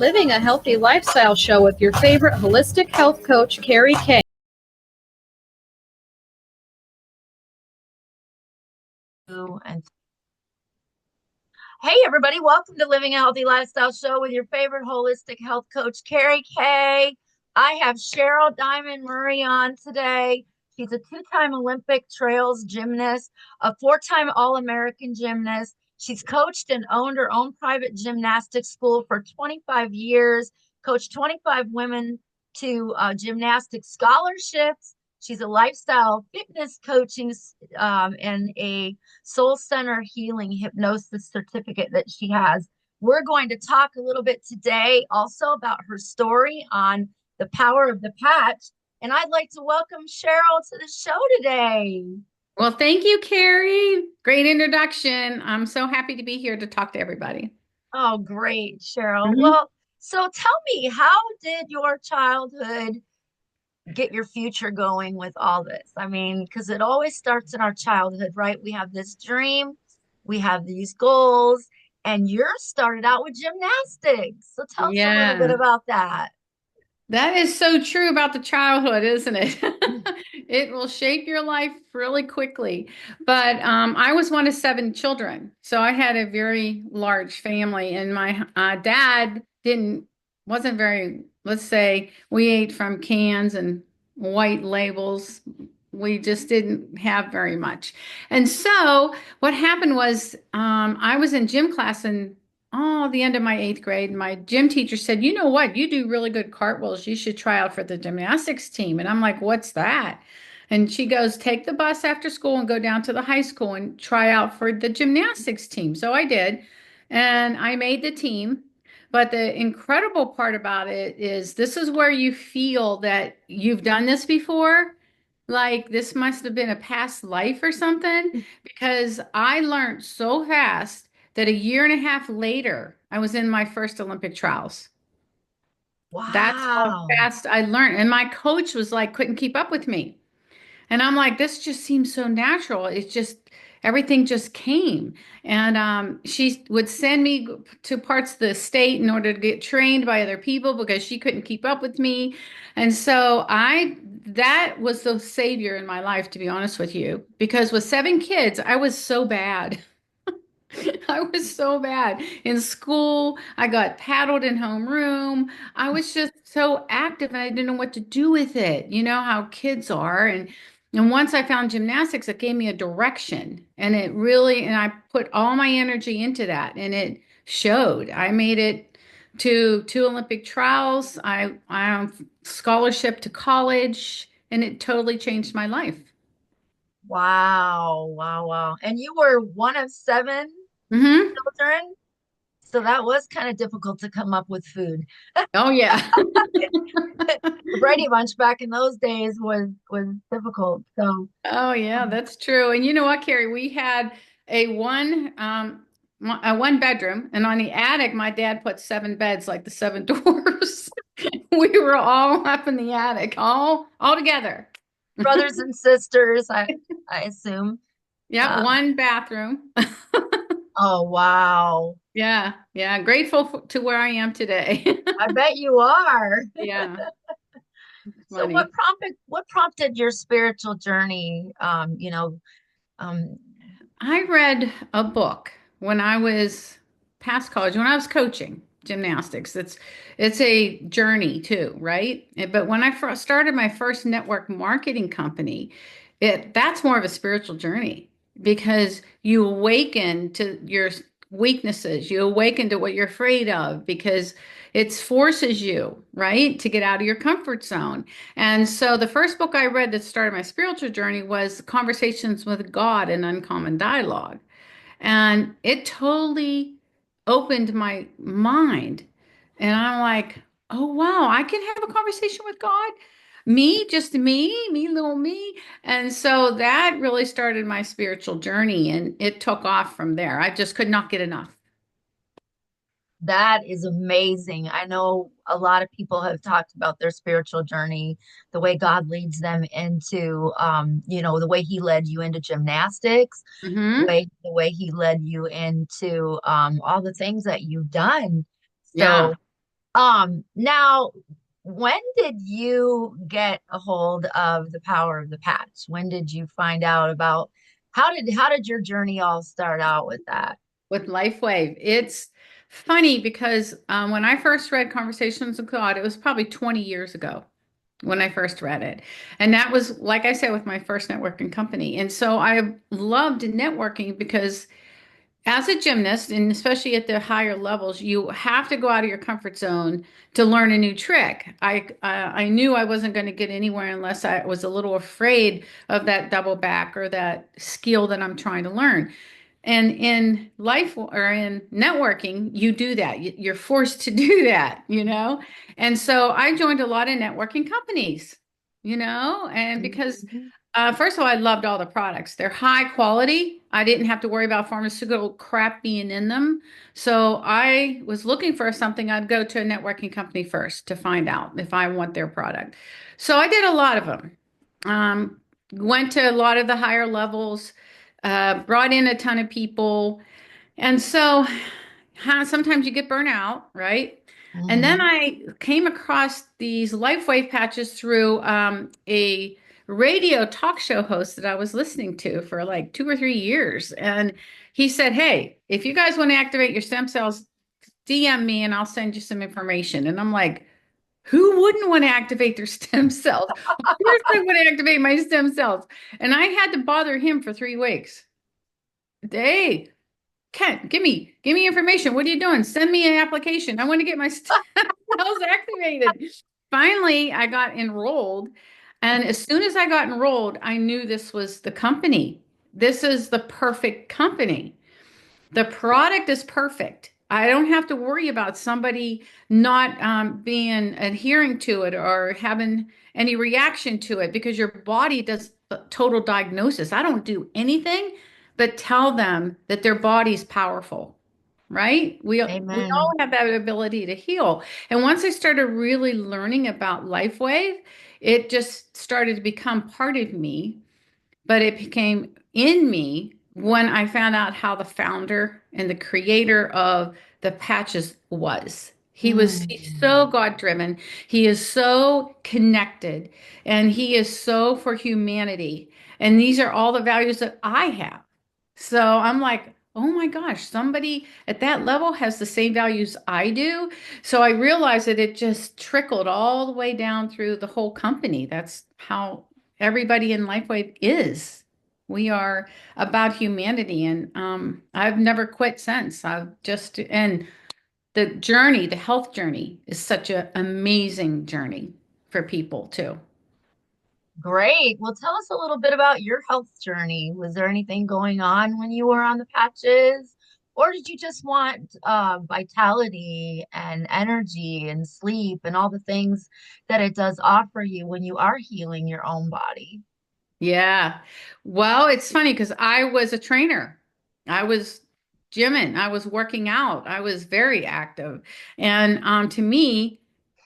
Living a Healthy Lifestyle show with your favorite holistic health coach, Carrie Kay. And hey, everybody, welcome to Living a Healthy Lifestyle show with your favorite holistic health coach, Carrie Kay. I have Cheryl Diamond Murray on today. She's a two-time Olympic trails gymnast, a four-time All-American gymnast. She's coached and owned her own private gymnastics school for 25 years, coached 25 women to gymnastics scholarships. She's a lifestyle fitness coaching and a soul center healing hypnosis certificate that she has. We're going to talk a little bit today also about her story on the power of the patch. And I'd like to welcome Cheryl to the show today. Well, thank you, Carrie. Great introduction. I'm so happy to be here to talk to everybody. Oh, great, Cheryl. Well, so tell me, how did your childhood get your future going with all this? I mean, because it always starts in our childhood, right? We have this dream, we have these goals, and yours started out with gymnastics. So tell us a little bit about that. That is so true about the childhood, isn't it? It will shape your life really quickly. But I was one of seven children, so I had a very large family, and my dad wasn't very, let's say, we ate from cans and white labels. We just didn't have very much. And so what happened was I was in gym class and the end of my eighth grade, my gym teacher said, you know what, you do really good cartwheels. You should try out for the gymnastics team. And I'm like, what's that? And she goes, take the bus after school and go down to the high school and try out for the gymnastics team. So I did, and I made the team. But the incredible part about it is this is where you feel that you've done this before. Like this must have been a past life or something, because I learned so fast that a year and a half later, I was in my first Olympic trials. Wow. That's how fast I learned. And my coach was like, couldn't keep up with me. And I'm like, this just seems so natural. It's just, everything just came. And she would send me to parts of the state in order to get trained by other people because she couldn't keep up with me. And so that was the savior in my life, to be honest with you, because with seven kids, I was so bad. I was so bad in school. I got paddled in homeroom. I was just so active and I didn't know what to do with it. You know how kids are. And once I found gymnastics, it gave me a direction. And and I put all my energy into that and it showed. I made it to two Olympic trials. I scholarship to college and it totally changed my life. Wow. Wow. Wow. And you were one of seven Hmm. children. So that was kind of difficult to come up with food. Oh yeah. The Brady Bunch back in those days was difficult. So Oh yeah, that's true. And you know what, Carrie? We had a one bedroom, and on the attic, my dad put seven beds, like the seven doors. We were all up in the attic, all together. brothers and sisters, I assume. Yeah, Uh, one bathroom. oh wow. Yeah, yeah. Grateful to where I am today. I bet you are. Yeah, So funny. what prompted your spiritual journey? Um, I read a book when I was past college, when I was coaching gymnastics. It's a journey too, right? But when I first started my first network marketing company, that's more of a spiritual journey because you awaken to your weaknesses, you awaken to what you're afraid of because it forces you, right, to get out of your comfort zone. And so the first book I read that started my spiritual journey was Conversations with God and Uncommon Dialogue. And it totally opened my mind. And I'm like, oh, wow, I can have a conversation with God. Me, just me, little me. And so that really started my spiritual journey and it took off from there. I just could not get enough. that is amazing. I know a lot of people have talked about their spiritual journey, the way God leads them into, the way He led you into gymnastics, Hmm. the way He led you into all the things that you've done. Yeah. So Now, when did you get a hold of the power of the patch? When did you find out about how did your journey all start out with that? With LifeWave. It's funny because when I first read Conversations with God, it was probably 20 years ago when I first read it. And that was, like I said, with my first networking company. And so I loved networking because as a gymnast, and especially at the higher levels, you have to go out of your comfort zone to learn a new trick. I knew I wasn't going to get anywhere unless I was a little afraid of that double back or that skill that I'm trying to learn. And in life or in networking, you do that. You're forced to do that, you know? And so I joined a lot of networking companies, and because Mhm. first of all, I loved all the products. They're high quality. I didn't have to worry about pharmaceutical crap being in them. So I was looking for something. I'd go to a networking company first to find out if I want their product. So I did a lot of them. Um, Went to a lot of the higher levels, brought in a ton of people. And so sometimes you get burnt out, right? And then Mhm. I came across these LifeWave patches through a radio talk show host that I was listening to for like 2 or 3 years. And he said, "Hey, if you guys want to activate your stem cells, DM me and I'll send you some information." And I'm like, who wouldn't want to activate their stem cells? Of course, I want to activate my stem cells. And I had to bother him for 3 weeks. Hey, Kent, give me information. What are you doing? Send me an application. I want to get my stem cells activated. Finally, I got enrolled. And as soon as I got enrolled, I knew this was the company. This is the perfect company. The product is perfect. I don't have to worry about somebody not being adhering to it or having any reaction to it because your body does a total diagnosis. I don't do anything but tell them that their body's powerful, right? We all Amen. have that ability to heal. And once I started really learning about LifeWave, it just started to become part of me, but it became in me when I found out how the founder and the creator of the patches was. He's so Mm. God driven. He is so connected and he is so for humanity. And these are all the values that I have. So I'm like, oh my gosh, somebody at that level has the same values I do. So I realized that it just trickled all the way down through the whole company. That's how everybody in LifeWave is. We are about humanity, and I've never quit since. And the journey, the health journey, is such an amazing journey for people too. Great. Well, tell us a little bit about your health journey. Was there anything going on when you were on the patches? Or did you just want vitality and energy and sleep and all the things that it does offer you when you are healing your own body? Yeah. Well, it's funny because I was a trainer. I was gymming. I was working out. I was very active. And to me,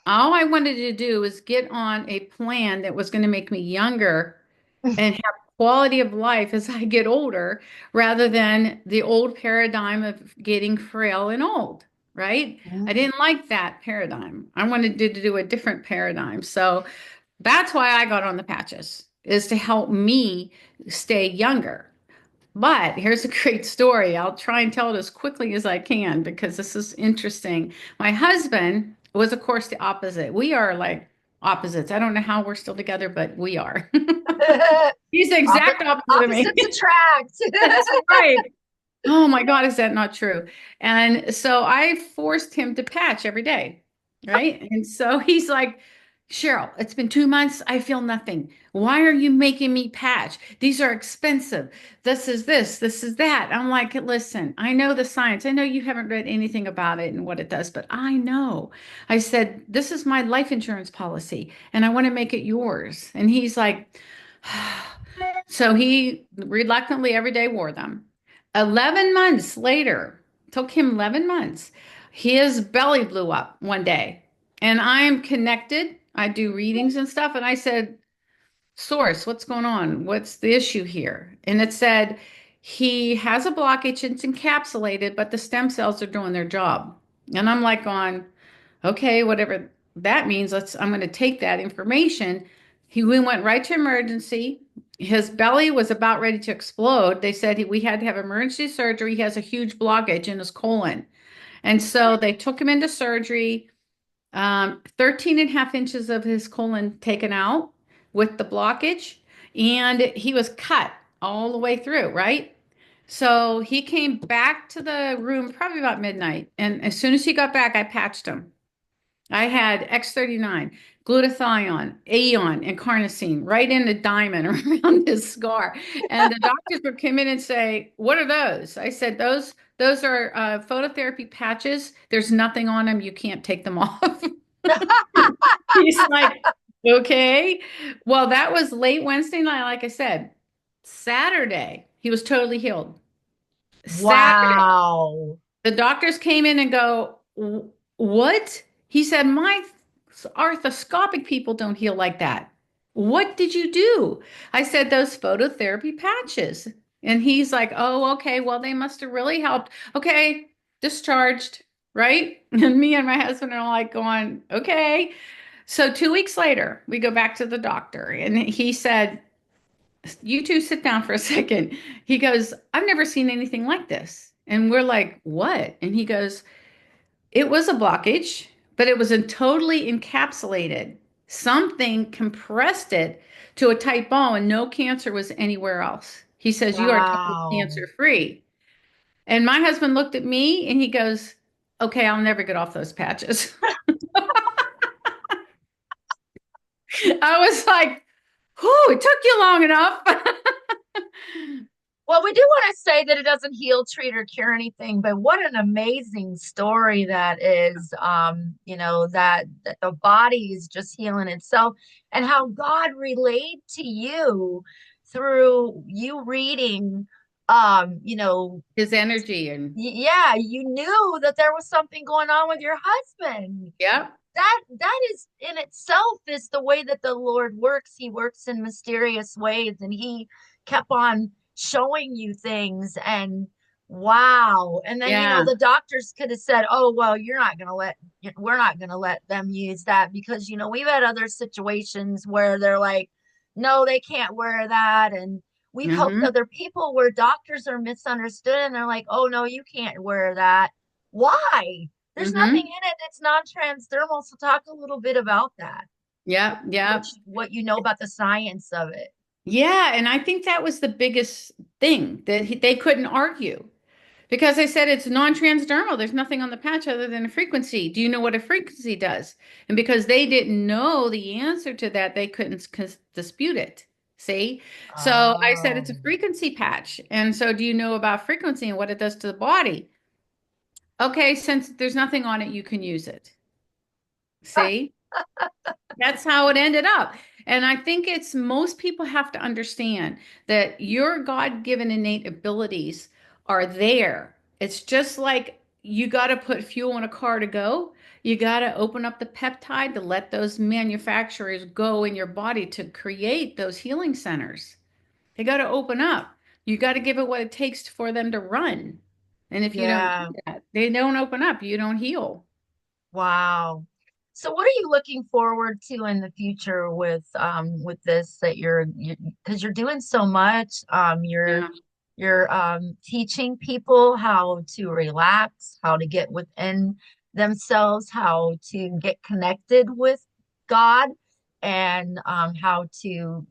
all I wanted to do was get on a plan that was going to make me younger and have quality of life as I get older rather than the old paradigm of getting frail and old, right? I Mm. didn't like that paradigm. I wanted to do a different paradigm. So that's why I got on the patches, is to help me stay younger. But here's a great story. I'll try and tell it as quickly as I can because this is interesting. My husband was, of course, the opposite. We are like opposites. I don't know how we're still together, but we are. He's the Oppo- exact opposite of me. Opposites attract. That's right. Oh my God, is that not true? And so I forced him to patch every day, right? And so he's like, Cheryl, it's been 2 months. I feel nothing. Why are you making me patch? These are expensive. This is that. I'm like, listen, I know the science. I know you haven't read anything about it and what it does, but I know. I said, this is my life insurance policy and I want to make it yours. And he's like, so he reluctantly every day wore them. 11 months later, took him 11 months, his belly blew up one day. And I'm connected. I do readings and stuff. And I said, Source, what's going on? What's the issue here? And it said, he has a blockage, it's encapsulated, but the stem cells are doing their job. And I'm like, on. Okay, whatever that means, I'm going to take that information. We went right to emergency. His belly was about ready to explode. They said we had to have emergency surgery. He has a huge blockage in his colon. And so they took him into surgery, 13 and a half inches of his colon taken out with the blockage, and he was cut all the way through, right? So he came back to the room probably about midnight. And as soon as he got back, I patched him. I had X39, glutathione, Aeon, and carnosine right in the diamond around his scar. And the doctors would come in and say, "What are those?" I said, "Those are phototherapy patches. There's nothing on them. You can't take them off." He's like, "Okay." Well, that was late Wednesday night, like I said. Saturday, he was totally healed. Saturday. Wow. The doctors came in and go, What? He said, My arthroscopic people don't heal like that. What did you do? I said, Those phototherapy patches. And he's like, Oh, okay. Well, they must have really helped. Okay, discharged, right? And me and my husband are like going, Okay. So 2 weeks later, we go back to the doctor, and he said, You two sit down for a second. He goes, I've never seen anything like this. And we're like, what? And he goes, it was a blockage, but it was totally encapsulated. Something compressed it to a tight ball, and no cancer was anywhere else. He says, you are totally Wow. cancer free. And my husband looked at me and he goes, okay, I'll never get off those patches. I was like, whew, it took you long enough. Well, we do want to say that it doesn't heal, treat, or cure anything, but what an amazing story that is. That the body is just healing itself, and how God relayed to you through you reading, His energy and yeah, you knew that there was something going on with your husband. yeah. That is in itself is the way that the Lord works. He works in mysterious ways, and he kept on showing you things. And wow. And then Yeah. the doctors could have said, oh well, we're not gonna let them use that, because we've had other situations where they're like, no, they can't wear that. And we've helped Hmm. other people where doctors are misunderstood and they're like, oh no, you can't wear that. Why? There's nothing Hmm. in it that's non-transdermal. So talk a little bit about that. Yeah. What Yeah. what you know about the science of it. Yeah. And I think that was the biggest thing that they couldn't argue because they said it's non-transdermal. There's nothing on the patch other than a frequency. Do you know what a frequency does? And because they didn't know the answer to that, they couldn't dispute it. See? So I said it's Oh. a frequency patch. And so do you know about frequency and what it does to the body? Okay, since there's nothing on it, you can use it. See? That's how it ended up. And I think it's most people have to understand that your God-given innate abilities are there. It's just like you got to put fuel in a car to go. You got to open up the peptide to let those manufacturers go in your body to create those healing centers. They got to open up. You got to give it what it takes for them to run. And if you don't do Yeah. that, they don't open up, you don't heal. Wow. So what are you looking forward to in the future with this, that you because you're doing so much. Yeah. You're teaching people how to relax, how to get within themselves, how to get connected with God, and how to,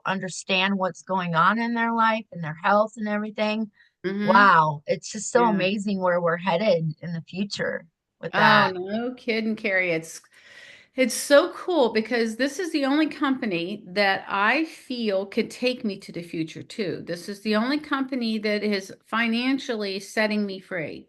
understand what's going on in their life and their health and everything. Hmm. Wow, it's just so Yeah. amazing where we're headed in the future with Oh, that. no kidding, Carrie. It's so cool because this is the only company that I feel could take me to the future too. This is the only company that is financially setting me free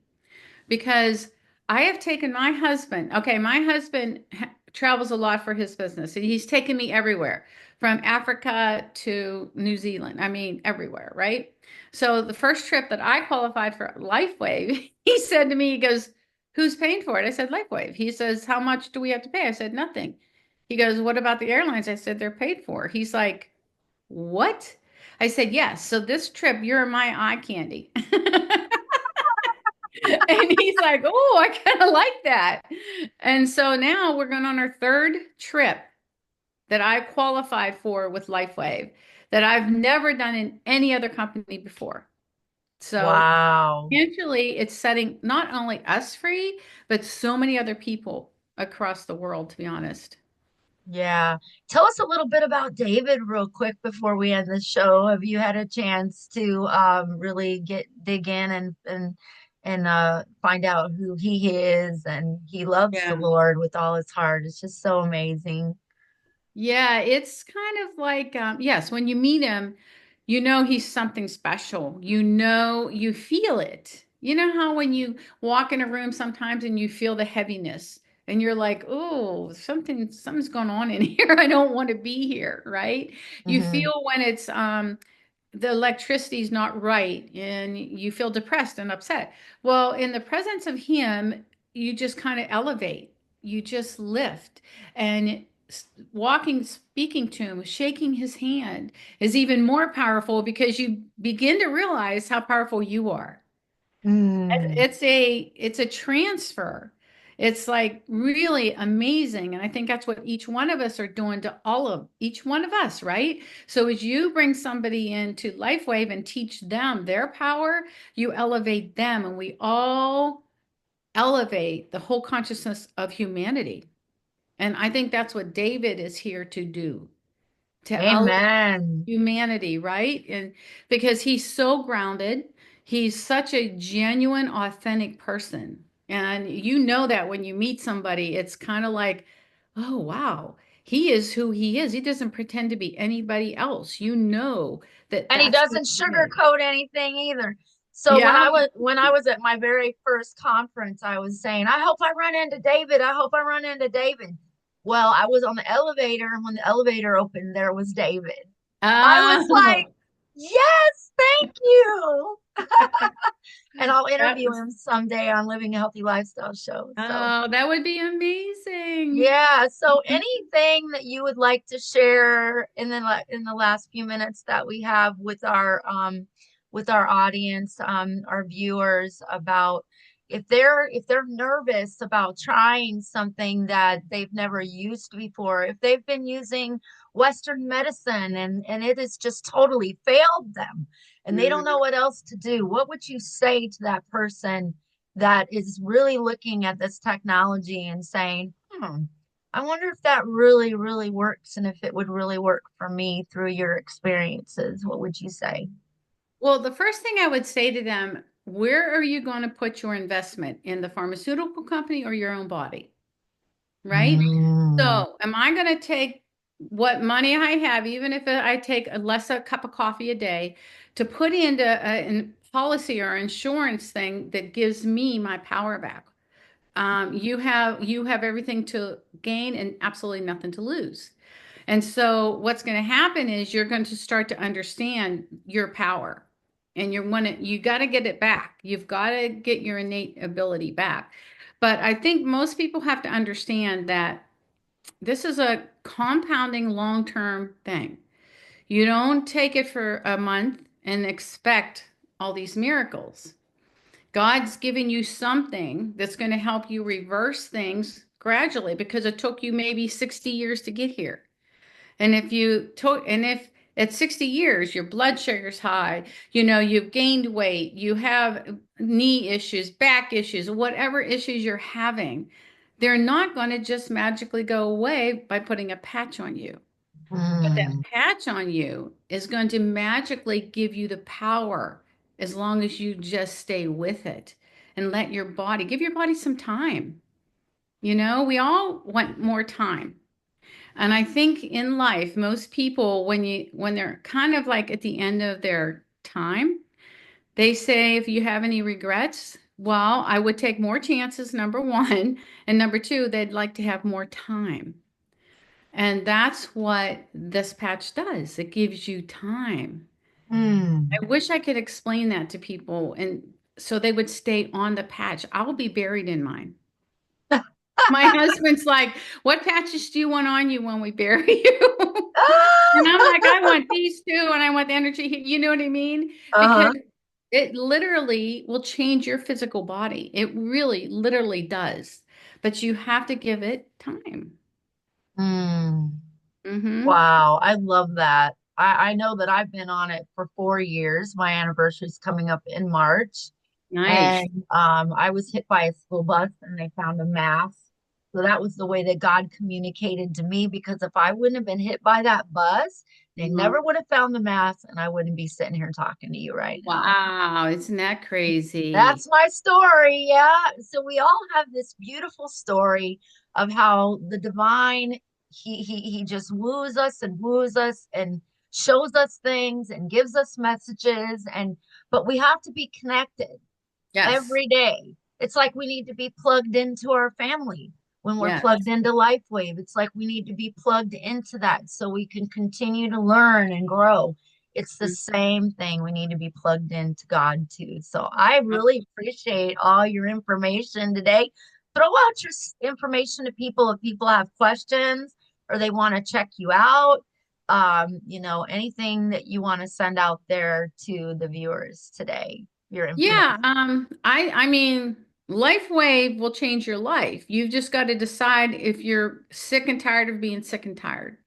because I have taken my husband. Okay, my husband travels a lot for his business, and he's taken me everywhere from Africa to New Zealand. I mean, everywhere, right? So the first trip that I qualified for LifeWave, he said to me, he goes, "Who's paying for it?" I said, "LifeWave." He says, "How much do we have to pay?" I said, "Nothing." He goes, "What about the airlines?" I said, "They're paid for." He's like, "What?" I said, "Yes. So this trip, you're my eye candy." And he's like, oh, I kind of like that. And so now we're going on our third trip that I qualified for with LifeWave that I've never done in any other company before. So Wow. financially, it's setting not only us free, but so many other people across the world, to be honest. Yeah. Tell us a little bit about David real quick before we end the show. Have you had a chance to really get dig in and find out who he is? And he loves the Yeah. Lord with all his heart. It's just so amazing. Yeah, it's kind of like, yes, when you meet him, you know he's something special. You know, you feel it. You know how when you walk in a room sometimes and you feel the heaviness and you're like, oh, something's going on in here. I don't want to be here, right? You Hmm. feel when it's the electricity's not right and you feel depressed and upset. Well, in the presence of him, you just kind of elevate, you just lift. And walking, speaking to him, shaking his hand is even more powerful because you begin to realize how powerful you are. Mm. It's a transfer. It's like really amazing. And I think that's what each one of us are doing to all of each one of us, right? So as you bring somebody into LifeWave and teach them their power, you elevate them, and we all elevate the whole consciousness of humanity. And I think that's what David is here to do, to Amen. humanity, right? And because he's so grounded, he's such a genuine, authentic person. And you know that when you meet somebody, it's kind of like, oh, wow, he is who he is. He doesn't pretend to be anybody else. You know that And he that's who doesn't he is. sugarcoat anything either. So when Yeah. I was at my very first conference, I was saying, I hope I run into David. I hope I run into David. Well, I was on the elevator, and when the elevator opened, there was David. I was like, Oh, yes, thank you. And I'll that interview was, him someday on Living a Healthy Lifestyle show. So oh, that would be amazing. yeah. So anything that you would like to share in in the last few minutes that we have with our audience, our viewers about if they're nervous about trying something that they've never used before, if they've been using Western medicine and it has just totally failed them and they don't Mm. know what else to do, what would you say to that person that is really looking at this technology and saying, I wonder if that really, really works and if it would really work for me through your experiences. What would you say? Well, the first thing I would say to them, where are you going to put your investment in the pharmaceutical company or your own body? Right? Mm, So, am I going to take what money I have, even if I take a cup of coffee a day, to put into a policy or insurance thing that gives me my power back? You have everything to gain and absolutely nothing to lose. And so what's going to happen is you're going to start to understand your power, and you got to get it back. You've got to get your innate ability back. But I think most people have to understand that this is a compounding long-term thing. You don't take it for a month and expect all these miracles. God's giving you something that's going to help you reverse things gradually because it took you maybe 60 years to get here. And if at 60 years your blood sugar's high, you've gained weight, you have knee issues, back issues, whatever issues you're having, they're not going to just magically go away by putting a patch on you. But that mm, patch on you is going to magically give you the power as long as you just stay with it and give your body some time. We all want more time. And I think in life, most people, when they're kind of like at the end of their time, they say, if you have any regrets, well, I would take more chances, number one. And number two, they'd like to have more time. And that's what this patch does. It gives you time. mm. I wish I could explain that to people and so they would stay on the patch. I'll be buried in mine. My husband's like, what patches do you want on you when we bury you? And I'm like, I want these two, and I want the energy. You know what I mean? Because Uh-huh. It literally will change your physical body. It really, literally does. But you have to give it time. Mm. Mm-hmm. Wow, I love that. I know that I've been on it for 4 years. My anniversary is coming up in March. Nice. And I was hit by a school bus and they found a mass. So that was the way that God communicated to me, because if I wouldn't have been hit by that bus, they Mhm. never would have found the mass and I wouldn't be sitting here talking to you right now. Wow, isn't that crazy? That's my story. Yeah. So we all have this beautiful story of how the divine, he just woos us and shows us things and gives us messages. And but we have to be connected Yes. every day. It's like we need to be plugged into our family when we're Yes. plugged into LifeWave. It's like we need to be plugged into that so we can continue to learn and grow. It's the Mhm. same thing. We need to be plugged into God too. So I really appreciate all your information today. Throw out your information to people if people have questions or they want to check you out. Anything that you want to send out there to the viewers today, your information. Yeah, I mean, Life Wave will change your life. You've just got to decide if you're sick and tired of being sick and tired.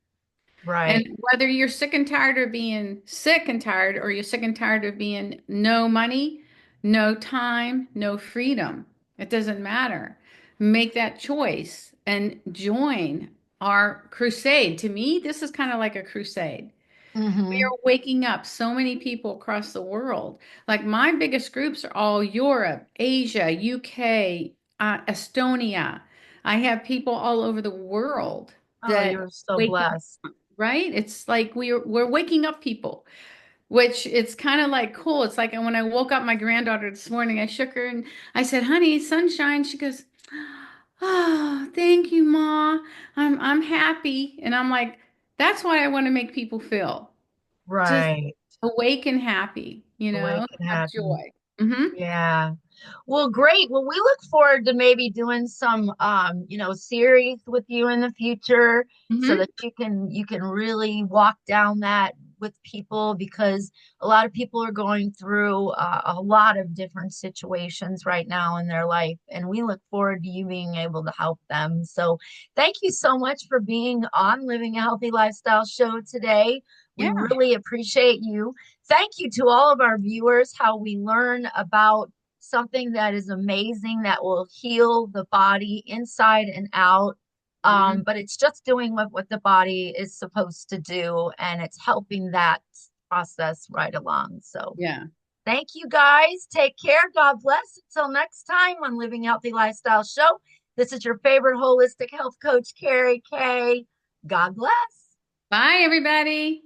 And Right. whether you're sick and tired of being sick and tired, or you're sick and tired of being no money, no time, no freedom, it doesn't matter. Make that choice and join our crusade. To me, this is kind of like a crusade. We Mm-hmm. are waking up so many people across the world. Like my biggest groups are all Europe, Asia, UK, Estonia. I have people all over the world Oh, that you're so wake, blessed. right? It's like we're waking up people, which it's kind of like cool. It's like when I woke up my granddaughter this morning, I shook her and I said, "Honey, sunshine." She goes, "Oh, thank you, Ma. I'm happy." And I'm like, that's why I want to make people feel just Right. awake and happy, Awake and have happy. joy. Mm-hmm. Yeah. Well, great. Well, we look forward to maybe doing some series with you in the future so that Mm-hmm. you can really walk down that with people, because a lot of people are going through a lot of different situations right now in their life, and we look forward to you being able to help them. So, thank you so much for being on Living a Healthy Lifestyle show today. We Yeah. really appreciate you. Thank you to all of our viewers, how we learn about something that is amazing that will heal the body inside and out. Mm-hmm. But it's just doing what the body is supposed to do, and it's helping that process right along. So Yeah. thank you guys. Take care. God bless. Until next time on Living Healthy Lifestyle Show. This is your favorite holistic health coach, Carrie Kay. God bless. Bye, everybody.